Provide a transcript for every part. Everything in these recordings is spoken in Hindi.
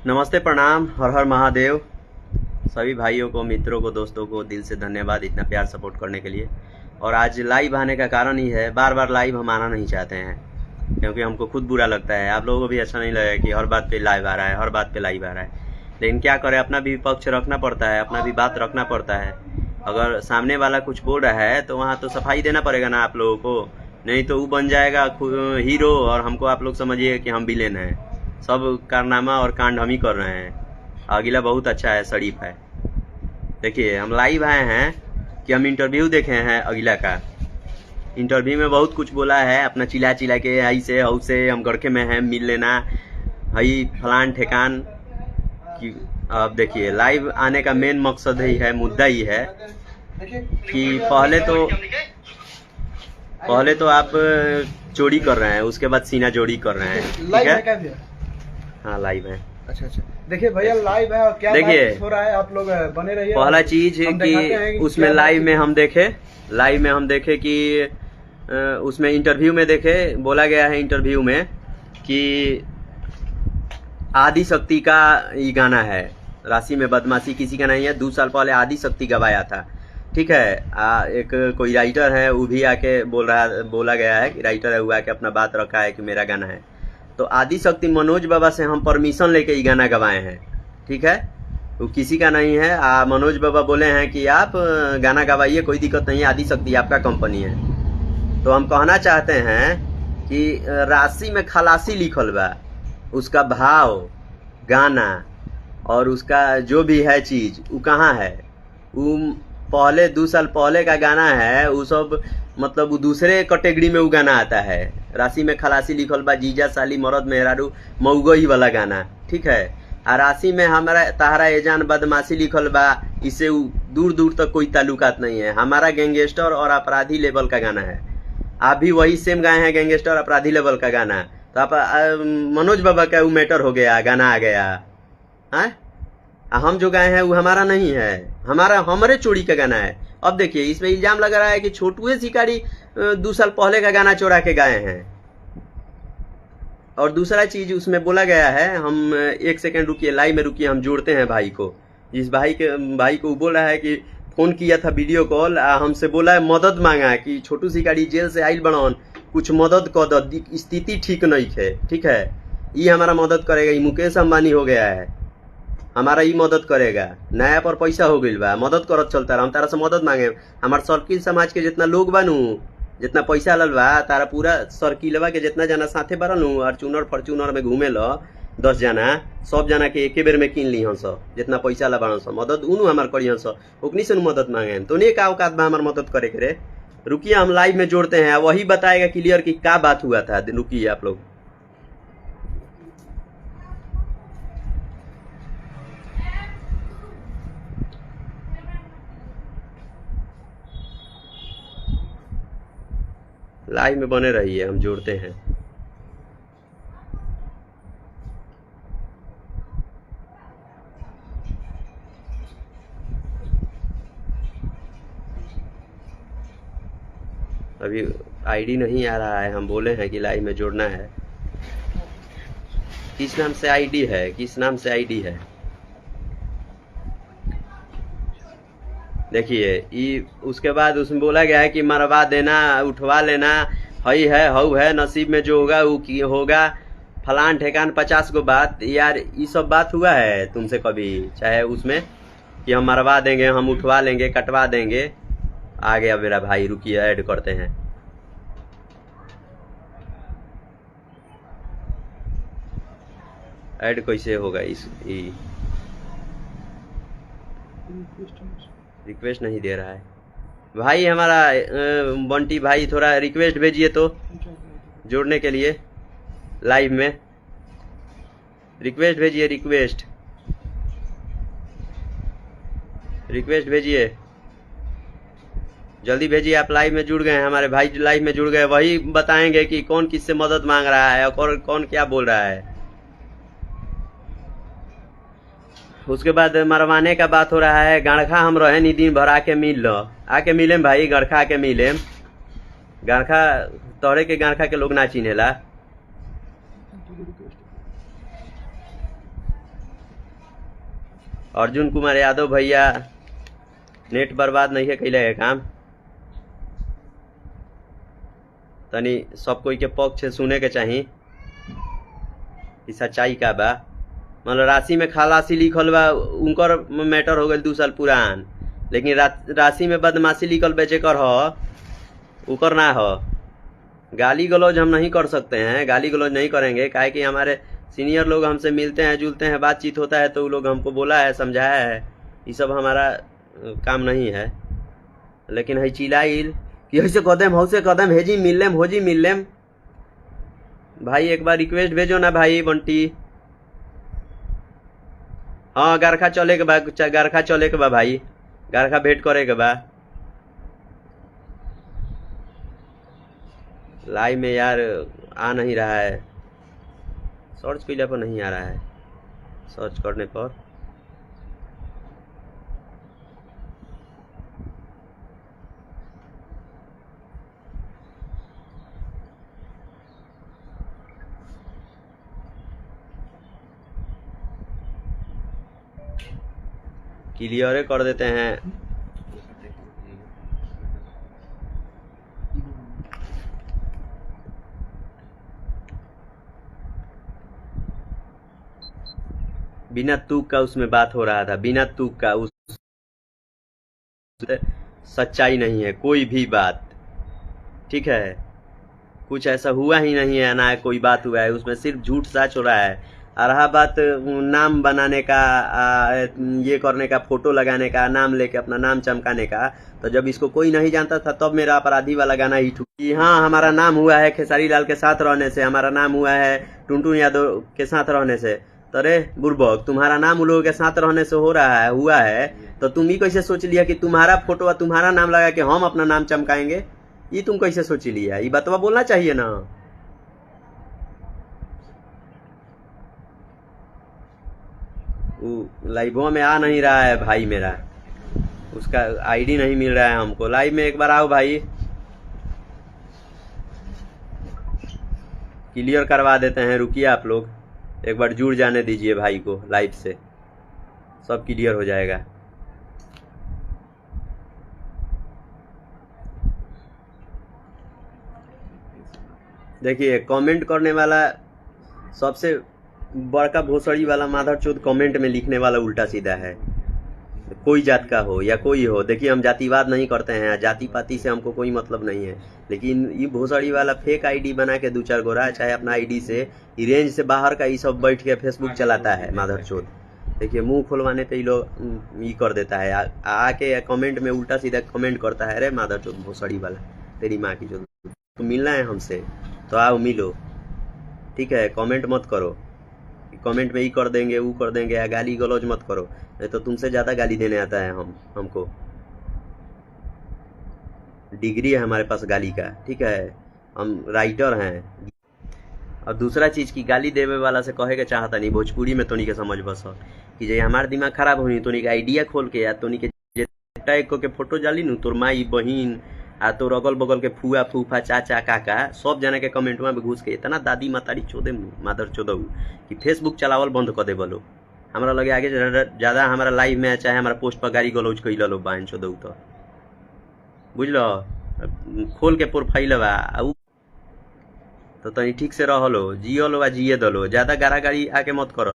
नमस्ते, प्रणाम, हर हर महादेव। सभी भाइयों को, मित्रों को, दोस्तों को दिल से धन्यवाद इतना प्यार सपोर्ट करने के लिए। और आज लाइव आने का कारण ही है, बार बार लाइव हम आना नहीं चाहते हैं क्योंकि हमको खुद बुरा लगता है। आप लोगों को भी अच्छा नहीं लगेगा कि हर बात पे लाइव आ रहा है, हर बात पे लाइव आ रहा है। लेकिन क्या करें, अपना भी पक्ष रखना पड़ता है, अपना भी बात रखना पड़ता है। अगर सामने वाला कुछ बोल रहा है तो वहाँ तो सफाई देना पड़ेगा ना आप लोगों को। नहीं तो वो बन जाएगा हीरो और हमको आप लोग समझिए कि हम विलेन हैं। सब कारनामा और कांड हम ही कर रहे हैं। अगला बहुत अच्छा है, शरीफ है। देखिए, हम लाइव आए हैं कि हम इंटरव्यू देखे हैं अगला का। इंटरव्यू में बहुत कुछ बोला है, अपना चिल्ला चिल्ला के आई से हऊ से हम गड़के में हैं, मिल लेना हई फलान ठेकान कि। अब देखिए, लाइव आने का मेन मकसद ही है, मुद्दा ही है कि पहले तो आप चोरी कर रहे हैं, उसके बाद सीना जोड़ी कर रहे हैं। ठीक है, हाँ लाइव है। अच्छा। देखिए भैया, लाइव है और क्या देखिए हो रहा है, आप लोग बने रहिए। पहला चीज है कि उसमें लाइव में हम देखे कि उसमें इंटरव्यू में देखे, बोला गया है इंटरव्यू में कि आदि शक्ति का ये गाना है, राशि में बदमाशी किसी का नहीं है। 2 साल पहले आदि शक्ति गवाया था। ठीक है, एक कोई राइटर है, वो भी आके बोला गया है कि राइटर है, वो आके अपना बात रखा है कि मेरा गाना है। तो आदि शक्ति मनोज बाबा से हम परमिशन लेके ये गाना गवाए हैं। ठीक है, वो किसी का नहीं है। मनोज बाबा बोले हैं कि आप गाना गवाइए, कोई दिक्कत नहीं है, आदि शक्ति आपका कंपनी है। तो हम कहना चाहते हैं कि राशि में खलासी लिखल बा, उसका भाव, गाना और उसका जो भी है चीज, वो कहाँ है? वो पहले 2 साल पहले का गाना है, वो सब मतलब वो दूसरे कैटेगरी में वो गाना आता है। राशि में खलासी लिखल बा, जीजा साली मरद मेहरारू मऊगई वाला गाना। ठीक है, आ राशि में हमारा तहरा एजान बदमाशी लिखल बा, इससे दूर दूर तक कोई ताल्लुकात नहीं है। हमारा गैंगस्टर और अपराधी लेवल का गाना है। आप भी वही सेम गाए हैं, गैंगस्टर अपराधी लेवल का गाना। तो आप मनोज बाबा का वो मैटर हो गया, गाना आ गया है। हम जो गाए हैं वो हमारा नहीं है, हमारे चोरी का गाना है। अब देखिए, इसमें इल्जाम लग रहा है कि छोटुए शिकारी 2 साल पहले का गाना चोरा के गाए हैं। और दूसरा चीज उसमें बोला गया है, हम 1 सेकंड रुकिए, लाइव में रुकिए, हम जोड़ते हैं भाई को। इस भाई को बोल रहा है कि फोन किया था वीडियो कॉल, हमसे बोला है, मदद मांगा कि छोटू शिकारी जेल से आइल बनौन, कुछ मदद कर दो, स्थिति ठीक नहीं है। ठीक है, ये हमारा मदद करेगा। ये मुकेश अंबानी हो गया है, हमारा ही मदद करेगा। नया पर पैसा हो गई बा, मदद करत चलता रहा। हम तारा से मदद मांगे, हमार सर्किल समाज के जितना लोग बानू, जितना पैसा लल बा, तारा पूरा सर्किलवा के जितना जना साथे बारनू और फॉर्चूनर में घूमे लो 10 जना, सब जना के एके बेर में किन ली हंस, जितना पैसा ला बारन सब मदद उनु हमार करी हंस, ओकनी से मदद मांगे। तो नहीं का औकात बा हमार मदद करे के रे? रुकिए, हम लाइव में जोड़ते हैं, वही बताएगा क्लियर कि क्या बात हुआ था। रुकिए आप लोग। लाइव में बने रहिए, हम जोड़ते हैं। अभी आईडी नहीं आ रहा है, हम बोले हैं कि लाइव में जोड़ना है। किस नाम से आईडी है, किस नाम से आईडी है? देखिए, उसके बाद उसमें बोला गया है कि मरवा देना, उठवा लेना, हई है हऊ है, नसीब में जो होगा वो की होगा, फलान ठेकान 50 गो बात। यार ये सब बात हुआ है तुमसे कभी? चाहे उसमें कि हम मरवा देंगे, हम उठवा लेंगे, कटवा देंगे। आ गया मेरा भाई, रुकिए ऐड करते हैं। ऐड कैसे होगा? रिक्वेस्ट नहीं दे रहा है भाई हमारा। बंटी भाई, थोड़ा रिक्वेस्ट भेजिए तो जोड़ने के लिए। लाइव में रिक्वेस्ट भेजिए, रिक्वेस्ट भेजिए, जल्दी भेजिए। आप लाइव में जुड़ गए हैं, हमारे भाई लाइव में जुड़ गए, वही बताएंगे कि कौन किससे मदद मांग रहा है और कौन क्या बोल रहा है। उसके बाद मरवाने का बात हो रहा है। गणखा हम रहे नी दिन भर, आके मिल लो, आके मिलेम भाई, गणखा आके मिलेम। गणखा तोहरे के गणखा के लोग ना चिन्हेला। अर्जुन कुमार यादव भैया नेट बर्बाद नहीं है कैले है काम तनी सब कोई के पक्ष से सुने के चाहिए कि सच्चाई का बा। मतलब राशि में खलासी लिखल बा उनकर मैटर हो गए 2 साल पुरान, लेकिन राशि में बदमाशी लिखल बेचे कर हो उकर ना हो। गाली गलौज हम नहीं कर सकते हैं, गाली गलौज नहीं करेंगे, काहे कि हमारे सीनियर लोग हमसे मिलते हैं जुलते हैं बातचीत होता है तो वो लोग हमको बोला है समझाया है, ये सब हमारा काम नहीं है। लेकिन है चिल्लाइल कि ऐसे कदम हौसे कदम हेजी मिल लेम होजी मिल लेम। भाई एक बार रिक्वेस्ट भेजो ना भाई बंटी। हाँ गारखा चले के बा, गारखा चले के बा भाई, गारखा भेंट करे के बा। लाइव में यार आ नहीं रहा है, सर्च कैले पर नहीं आ रहा है, सर्च करने पर क्लियर कर देते हैं। बिना तुक का उसमें बात हो रहा था, बिना तुक का, उस सच्चाई नहीं है कोई भी बात, ठीक है। कुछ ऐसा हुआ ही नहीं है, ना कोई बात हुआ है उसमें, सिर्फ झूठ साच हो रहा है। और रहा बात नाम बनाने का, ये करने का, फोटो लगाने का, नाम लेके अपना नाम चमकाने का, तो जब इसको कोई नहीं जानता था तब मेरा अपराधी वाला गाना ही ठुकी। हाँ हमारा नाम हुआ है खेसारी लाल के साथ रहने से, हमारा नाम हुआ है टुनटुन यादव के साथ रहने से। तो अरे बुर्बक, तुम्हारा नाम उन लोगों के साथ रहने से हो रहा है, हुआ है, तो तुम ही कैसे सोच लिया कि तुम्हारा फोटो और तुम्हारा नाम लगा के हम अपना नाम चमकाएंगे? ये तुम कैसे सोच लिया? ये बतवा बोलना चाहिए ना। लाइवों में आ नहीं रहा है भाई मेरा, उसका आईडी नहीं मिल रहा है हमको। लाइव में एक बार आओ भाई, क्लियर करवा देते हैं, रुकिए आप लोग एक बार जुड़ जाने दीजिए भाई को, लाइव से सब क्लियर हो जाएगा। देखिए कमेंट करने वाला सबसे बड़का भोसड़ी वाला माधर चौथ कमेंट में लिखने वाला उल्टा सीधा है, कोई जात का हो या कोई हो। देखिए हम जातिवाद नहीं करते हैं, जाति पाति से हमको कोई मतलब नहीं है, लेकिन ये भोसड़ी वाला फेक आईडी बना के 2-4 गोरा चाहे अपना आईडी से रेंज से बाहर का ये सब बैठ के फेसबुक चलाता है माधर चौथ। देखिए मुंह खुलवाने पे ये लोग ये कर देता है, आके कमेंट में उल्टा सीधा कमेंट करता है, अरे माधर चौथ भोसड़ी वाला तेरी माँ की जो, तो मिलना है हमसे तो आओ मिलो, ठीक है। कमेंट मत करो, कमेंट में ही कर देंगे वो कर देंगे, या गाली गलौज मत करो, नहीं तो तुमसे ज़्यादा गाली देने आता है हमको डिग्री है हमारे पास गाली का, ठीक है, हम राइटर हैं। और दूसरा चीज़ की गाली देवे वाला से कहे के चाहता नहीं, भोजपुरी में तोनी के समझ बस कि जे हमार दिमाग खराब होनी तोनी के आइडिया खोल के या तोनी के टैग को के फोटो डाली नू, तोर माई बहिन आ तोर अगल बगल के फुआ फूफा चाचा काका सब जना के कमेंटवा में घुस के इतना दादी मातारी चोदे मादर चोदऊ कि फेसबुक चलावल बंद कर दे बोलो। हमारा लगे आगे ज़्यादा हमारा लाइव में चाहे हमारा पोस्ट पर गाड़ी गलौज कैल लो बहन चोदऊ, तो बुझलो खोल के प्रोफाइल बा तो तनी ठीक से रह लो, जियो लो जिए दलो, ज़्यादा गारा गाड़ी आके मत करो।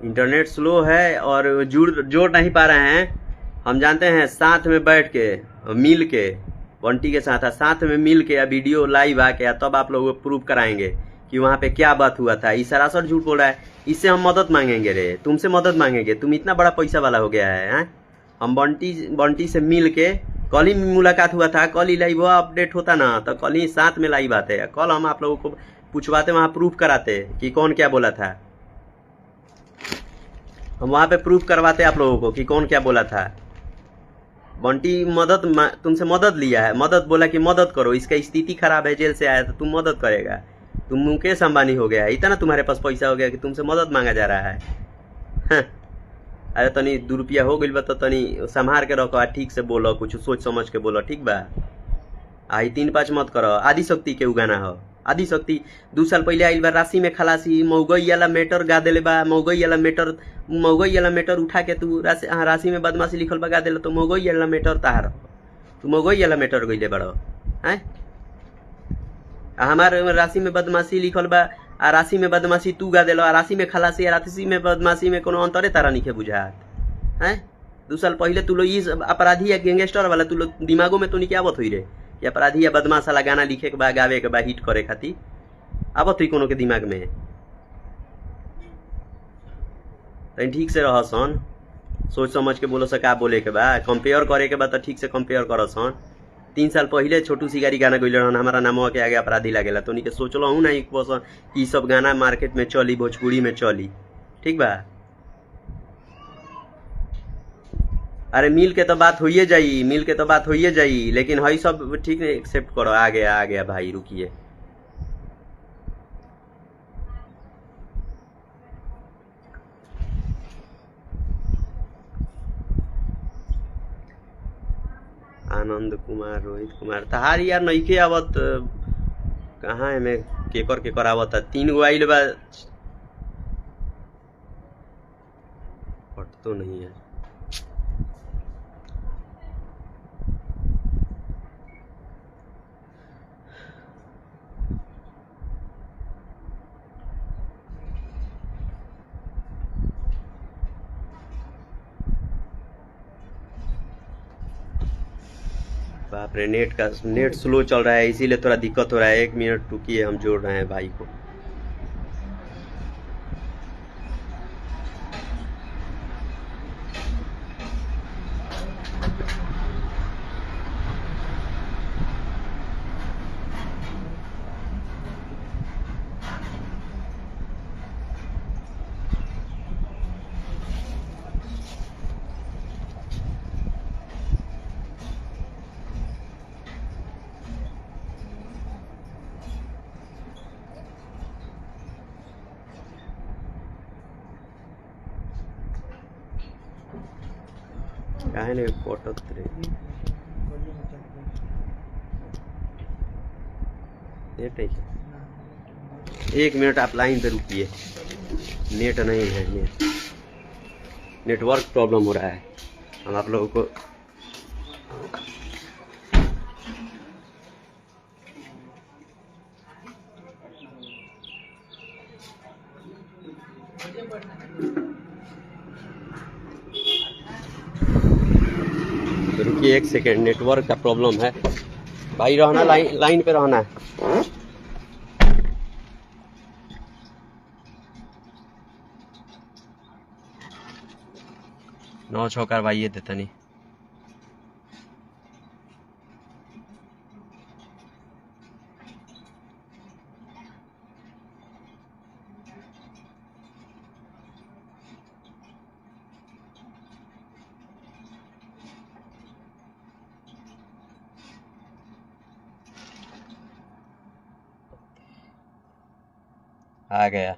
इंटरनेट स्लो है और जोड़ नहीं पा रहे हैं। हम जानते हैं साथ में बैठ के मिल के बंटी के साथ में मिल के या वीडियो लाइव आके या तब आप लोगों को प्रूव कराएंगे कि वहाँ पे क्या बात हुआ था। ये सरासर झूठ बोल रहा है, इससे हम मदद मांगेंगे रे, तुमसे मदद मांगेंगे, तुम इतना बड़ा पैसा वाला हो गया है। हम बंटी से मिल के कल ही मुलाकात हुआ था, कल ही लाइव अपडेट होता ना तो कल ही साथ में लाइव आते, कल हम आप लोगों को पूछवाते, वहाँ प्रूफ कराते कि कौन क्या बोला था, हम वहाँ पे प्रूफ करवाते आप लोगों को कि कौन क्या बोला था। बंटी तुमसे मदद लिया है, मदद बोला कि मदद करो, इसका स्थिति खराब है, जेल से आया तो तुम मदद करेगा, तुम मुकेश अंबानी हो गया है, इतना तुम्हारे पास पैसा हो गया कि तुमसे मदद मांगा जा रहा है। हाँ। अरे तनी 2 रुपया हो गइल बा तो तनी संभार के रखो, ठीक से बोलो, कुछ सोच समझ के बोलो, ठीक बा। आई 3-5 मत करो। आदि शक्ति के उगाना हो। आदि शक्ति 2 साल पहले आइल बा राशि में खलासी, मौगई वाला मैटर गा देले बा, मौगई वाला मैटर उठा के तू राशि में बदमाशी लिखल बा गा देले, तो मौगई वाला मैटर तार, तू मौगई वाला मैटर गइले बड़ो हैं। हमार राशि में बदमाशी लिखल बा, आ राशि में बदमाशी तू गा देलो, आ राशि में खलासी आ राशि में बदमाशी में कोनो अंतरे तारा नहीं बुझात हैं। 2 साल पहले तू लोग इस अपराधी या गैंगस्टर वाला तू लोग दिमागों में तो नहीं आवत हुई रे, कि अपराधी या बदमाश वाला गाना लिखे के बा, गावे के बा, हिट करे खातिर आवत हुई कोनो के दिमाग में। तनी ठीक से रह सन, सोच समझ के बोलो से का बोले के बा, कंपेयर करे के बा तो ठीक से कंपेयर कर सन। 3 साल पहले छोटू शिकारी गाना गइल रहन, हमारा नामवा के आगे अपराधी लागेला, तो के सोचलो हूँ ना एक बस कि सब गाना मार्केट में चली, भोजपुरी में चली, ठीक बा। अरे मिल के तो बात होइए जाई, मिल के तो बात होइए जाई, लेकिन हई सब ठीक है, एक्सेप्ट करो। आ गया भाई, रुकिए। आनंद कुमार, रोहित कुमार, तहार यार नइखे आवत, कहाँ है मैं केकर आवत है। 3 गो आइल बा, कट तो नहीं है। बाप रे, नेट स्लो चल रहा है, इसीलिए थोड़ा दिक्कत हो रहा है। 1 मिनट रुकिए, हम जोड़ रहे हैं भाई को। काहे ने कटत रे, नेट है। 1 मिनट आप लाइन पे रुकिए, नेट नहीं है, नेटवर्क प्रॉब्लम हो रहा है। हम आप लोगों को रुकिए 1 सेकेंड, नेटवर्क का प्रॉब्लम है भाई, रहना लाइन पे रहना है। 9 छक्का करवाइए देता नहीं। आ गया।